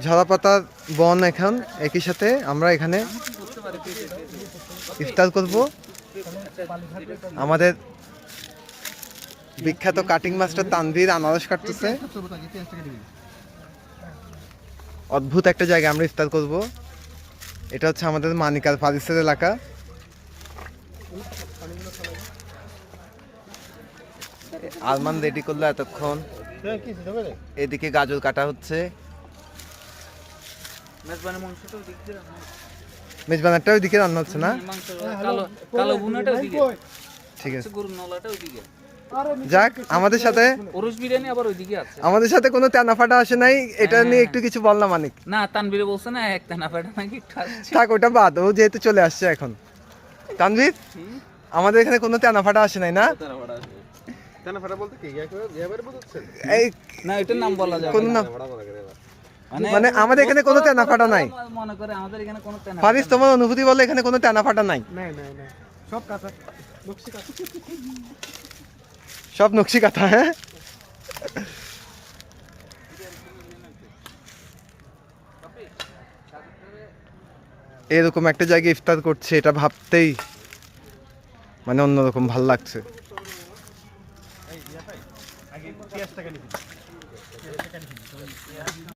ঝরাপাতার বন এখন একই সাথে আমরা এখানে ইফতার করব। আমাদের বিখ্যাত কাটিং মাস্টার তানভীর আনারস কাটতেছে। অদ্ভুত একটা জায়গায় আমরা ইফতার করব। এটা হচ্ছে আমাদের মানিকার ফারিসের এলাকা। আরমান রেডি করলো এতক্ষণ। এদিকে গাজর কাটা হচ্ছে। মেজবানারটা ওইদিকে রান্না হচ্ছে না? ঠিক আছে, যাক আমাদের সাথে আমাদের সাথে কোনো তেনাফাটা আসে নাই। এটা নিয়ে একটু কিছু বল না মানিক। না তানভীর বলছে না এক তেনাফাটা নাকি থাক ওটা বাদ, ও যেহেতু চলে আসছে এখন। তানভীর আমাদের এখানে কোনো তেনাফাটা আসে নাই না? তেনাফাটা বলতে কি এই না এটার নাম বলা যাবে কোন না। না, মানে আমাদের এখানে কোনো তেনাফাটা নাই। মনে করে আমাদের এখানে কোনো তেনাফাটা ফারিস তোমার অনুভূতি বলে এখানে কোনো তেনাফাটা নাই? সব কাঁচা নকশি কাঁচা। সব নকশি কাঁথা। হ্যাঁ, এরকম একটা জায়গায় ইফতার করছে, এটা ভাবতেই মানে অন্যরকম ভাল লাগছে।